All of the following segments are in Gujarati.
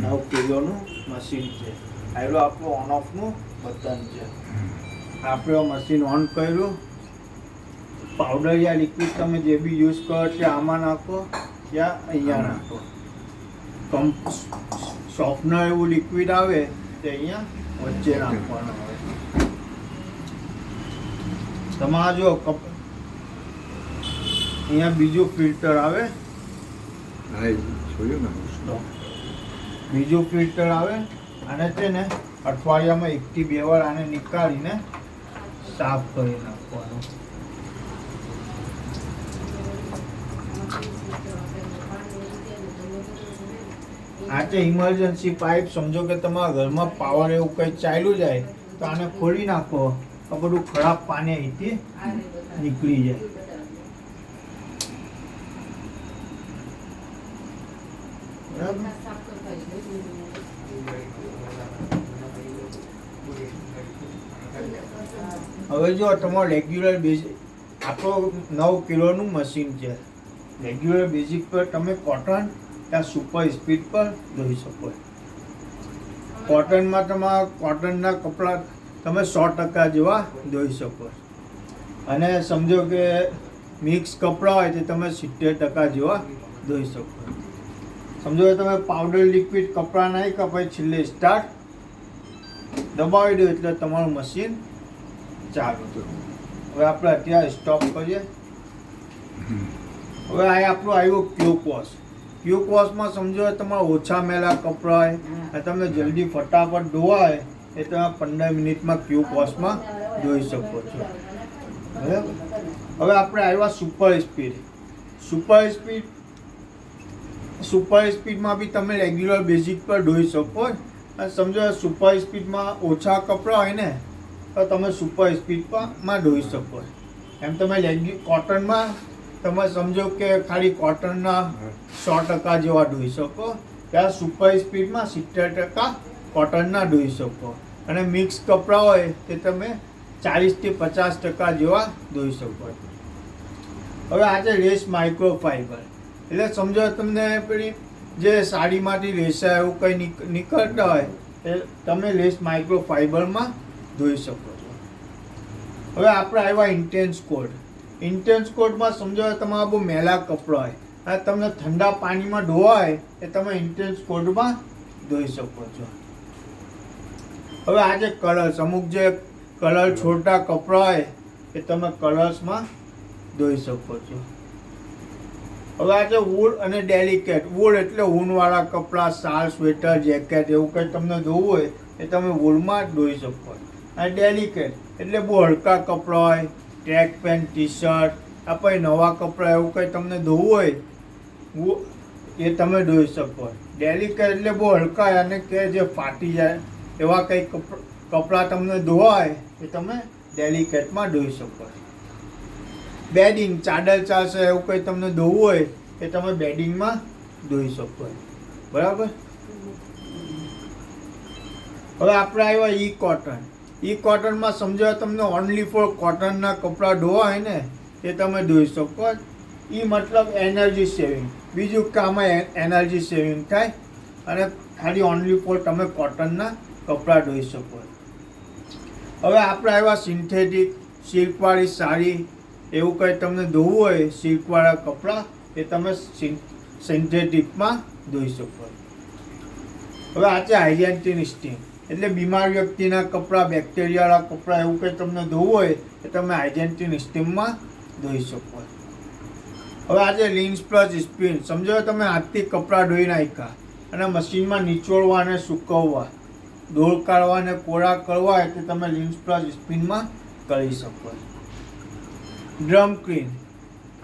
9 કિલોનું મશીન છે. આવેલું આપણું ઓન ઓફનું બટન છે. આપણે મશીન ઓન કર્યું. પાવડર યા લિક્વિડ તમે જે બી યુઝ કરો છે આમાં નાખો યા અહીંયા નાખો. સોફ્ટનર એવું લિક્વિડ આવે તે અહીંયા વચ્ચે નાખવાનું આવે. તમારા જો અહીંયા બીજું ફિલ્ટર આવે, બીજું ફિલ્ટર આવે અને તેને અઠવાડિયામાં 1 થી 2 વાર આને નીકાળીને સાફ કરી નાખવાનું. આ છે ઇમરજન્સી પાઇપ. સમજો કે તમારા ઘરમાં પાવર એવું કંઈ ચાલ્યું જાય તો આને ખોલી નાખો તો બધું ખરાબ પાણી અહીંથી નીકળી જાય. હવે જો તમારો રેગ્યુલર બેઝિક આપણો 9 કિલોનું મશીન છે. રેગ્યુલર બેઝિક પર તમે કોટન યા સુપર સ્પીડ પર ધોઈ શકો. કોટનમાં તમારા કોટનના કપડાં તમે 100% જેવા ધોઈ શકો. અને સમજો કે મિક્સ કપડાં હોય તો તમે 70% જેવા ધોઈ શકો. સમજો કે તમે પાવડર લિક્વિડ કપડાં નાખી કે પછી છેલ્લે સ્ટાર્ટ દબાવી દો એટલે તમારું મશીન ચાલુ. હવે આપણે અત્યારે સ્ટોપ કરીએ. હવે આ આપણું આવ્યું ક્યુક વોશ. ક્યુક વોશમાં સમજો તમારા ઓછા મેલા કપડાં હોય અને તમે જલ્દી ફટાફટ ધોવાય એ તમે 15 મિનિટમાં ક્યુક વોશમાં ધોઈ શકો છો. બરાબર. હવે આપણે આવ્યા સુપર સ્પીડ. સુપર સ્પીડમાં બી તમે રેગ્યુલર બેઝિક પર ધોઈ શકો. અને સમજો સુપર સ્પીડમાં ઓછા કપડાં હોય ને તો તમે સુપર સ્પીડમાં ધોઈ શકો. એમ તમે કોટનમાં તમે સમજો કે ખાલી કોટનના 100% જેવા ધોઈ શકો. ત્યાં સુપર સ્પીડમાં 70% કોટનના ધોઈ શકો. અને મિક્સ કપડાં હોય તે તમે 40 થી 50% જેવા ધોઈ શકો. હવે આ છે રેસ માઇક્રોફાઈબર. એટલે સમજો તમને પેલી જે સાડીમાંથી રેસા એવું કંઈ નીકળતા હોય એ તમે લેસ માઇક્રોફાઈબરમાં ધોઈ શકો છો. હવે આપણે આવ્યા ઇન્ટેન્સ કોટ. ઇન્ટેન્સ કોટમાં સમજો તમારા બહુ મેલા કપડાં હોય અને તમને ઠંડા પાણીમાં ધોવાય એ તમે ઇન્ટેન્સ કોટમાં ધોઈ શકો છો. હવે આ જે કલર્સ, અમુક જે કલર છોડતા કપડાં હોય એ તમે કલર્સમાં ધોઈ શકો છો. હવે આ છે વૂલ અને ડેલિકેટ. વૂલ એટલે ઊનવાળા કપડાં, શાલ, સ્વેટર, જેકેટ એવું કંઈ તમને ધોવું હોય એ તમે વૂલમાં ધોઈ શકો. અને ડેલિકેટ એટલે બહુ હલકા કપડાં હોય, ટ્રેક પેન્ટ, ટી શર્ટ, આ પછી નવા કપડાં એવું કંઈ તમને ધોવું હોય એ તમે ધોઈ શકો. ડેલિકેટ એટલે બહુ હલકા અને કે જે ફાટી જાય એવા કંઈ કપડાં તમને ધોવાય એ તમે ડેલિકેટમાં ધોઈ શકો. બેડિંગ, ચાદર ચાલશે એવું કંઈ તમને ધોવું હોય એ તમે બેડિંગમાં ધોઈ શકો. બરાબર. હવે આપણે આવ્યા ઈ કોટન. ઈ કોટનમાં સમજો તમને ઓનલી ફોર કોટનના કપડાં ધોવા હોય ને એ તમે ધોઈ શકો. ઈ મતલબ એનર્જી સેવિંગ. બીજું કે આમાં એનર્જી સેવિંગ થાય અને ખાલી ઓનલી ફોર તમે કોટનના કપડાં ધોઈ શકો. હવે આપણે આવ્યા સિન્થેટિક, સિલ્કવાળી સાડી એવું કંઈ તમને ધોવું હોય સિલ્કવાળા કપડાં એ તમે સિન્થેટિકમાં ધોઈ શકો. હવે આ છે હાઇજેનિક સ્ટીમ. એટલે બીમાર વ્યક્તિના કપડાં, બેક્ટેરિયાવાળા કપડાં એવું કંઈ તમને ધોવું હોય એ તમે હાઇજેનિક સ્ટીમમાં ધોઈ શકો. હવે આ છે લિન્સ પ્લસ સ્પિન. સમજો તમે હાથથી કપડાં ધોઈ નાખ્યા અને મશીનમાં નીચોડવા અને સૂકવવા, ડોળ કાઢવા અને કોરા કરવા એટલે તમે લિન્સ પ્લસ સ્પિનમાં કરી શકો. Drum clean.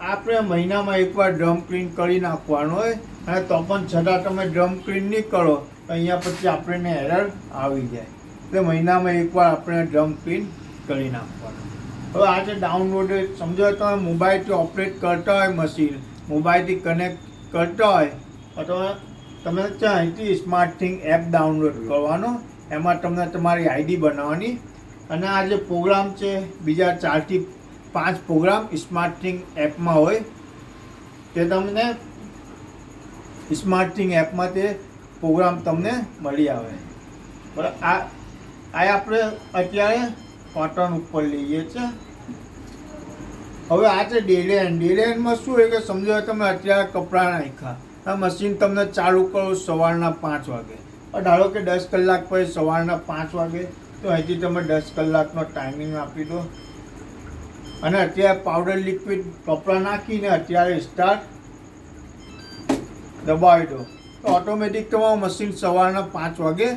આપણે મહિનામાં એકવાર ડ્રમ ક્લીન કરી નાખવાનું હોય અને તો પણ છતાં તમે ડ્રમ ક્લીન નહીં કરો તો અહીંયા પછી આપણને એરર આવી જાય. એટલે મહિનામાં એકવાર આપણે ડ્રમ ક્લીન કરી નાખવાનું. હવે આ છે ડાઉનલોડેડ. સમજો તમે મોબાઈલથી ઓપરેટ કરતા હોય મશીન, મોબાઈલથી કનેક્ટ કરતા હોય અથવા તમે અહીંથી સ્માર્ટ થિંગ એપ ડાઉનલોડ કરવાનો. એમાં તમને તમારી આઈડી બનાવવાની અને આ જે પ્રોગ્રામ છે બીજા 4 થી 5 પ્રોગ્રામ સ્માર્ટ થિંગ એપમાં હોય તે તમને સ્માર્ટ થિંગ એપમાં તે પ્રોગ્રામ તમને મળી આવે. બરાબર, આ આપણે અત્યારે કોટન ઉપર લઈએ છીએ. હવે આ છે ડેડ હેન્ડ. ડેડ હેન્ડમાં શું હોય કે સમજો તમે અત્યારે કપડાં નાખ્યા, આ મશીન તમને ચાલુ કરો સવારના 5 વાગે, ધારો કે 10 કલાક પછી સવારના 5 વાગે, તો અહીંથી તમે 10 કલાકનો ટાઈમિંગ આપી દો અને અત્યારે પાવડર લિક્વિડ કપડાં નાખીને અત્યારે સ્ટાર્ટ દબાવી દો, તો ઓટોમેટિક તમારું મશીન સવારના 5 વાગે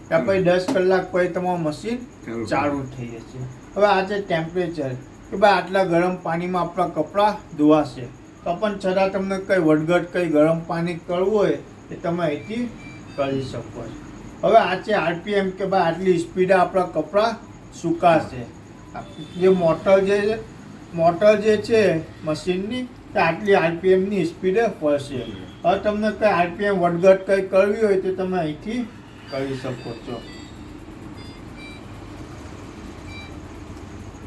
ત્યાર પછી 10 કલાક પછી તમારું મશીન ચાલુ થઈ જશે. હવે આ છે ટેમ્પરેચર કે ભાઈ આટલા ગરમ પાણીમાં આપણા કપડાં ધોવાશે, તો પણ છતાં તમને કંઈ વડગટ કંઈ ગરમ પાણી કરવું હોય એ તમે અહીંથી કરી શકો છો. હવે આ છે આરપીએમ કે ભાઈ આટલી સ્પીડે આપણા કપડાં સુકાશે. જે મોટર જે છે મશીનની તે આટલી આરપીએમની સ્પીડે ફરશે. હવે તમને કંઈ આરપીએમ વડગટ કંઈ કરવી હોય તો તમે અહીંથી કરી શકો છો.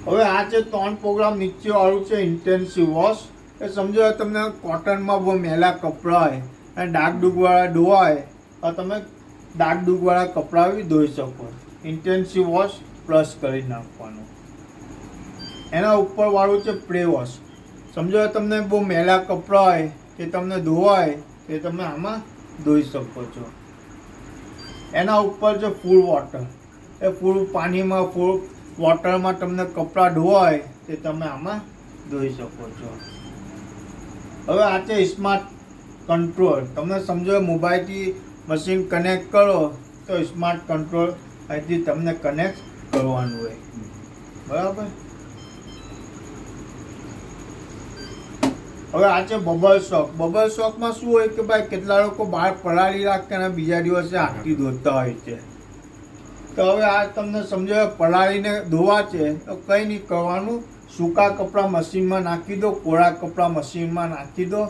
હવે આ છે 3 પ્રોગ્રામ નીચે વાળું છે ઇન્ટેન્સિવ વોશ. એ સમજો તમને કોટનમાં બહુ મેલા કપડાં હોય અને ડાઘ ડૂગવાળા ધોવા હોય તો તમે ડાઘ ડૂગવાળા કપડાં બી ધોઈ શકો. ઇન્ટેન્સિવ વોશ પ્લસ કરી નાખવાનું. એના ઉપર વાળું છે પ્રે વોશ. સમજો તમને બહુ મેલા કપડાં હોય કે તમને ધોવા હોય તે તમે આમાં ધોઈ શકો છો. એના ઉપર છે ફૂલ વોટર. એ ફૂલ પાણીમાં ફૂલ વોટરમાં તમને કપડાં ધોવા હોય તે તમે આમાં ધોઈ શકો છો. હવે આ છે સ્માર્ટ કંટ્રોલ. તમને સમજો મોબાઈલથી મશીન કનેક્ટ કરો તો સ્માર્ટ કંટ્રોલ અહીંથી તમને કનેક્ટ કરવાનું હોય. બરાબર. હવે આ છે બબલ શોક. બબલ શોકમાં શું હોય કે ભાઈ કેટલા લોકો બહાર પલાળી રાખે અને બીજા દિવસે હાથથી ધોતા હોય છે. તો હવે આ તમને સમજો પલાળીને ધોવા છે તો કંઈ નહીં કરવાનું, સૂકા કપડાં મશીનમાં નાખી દો, કોરા કપડાં મશીનમાં નાખી દો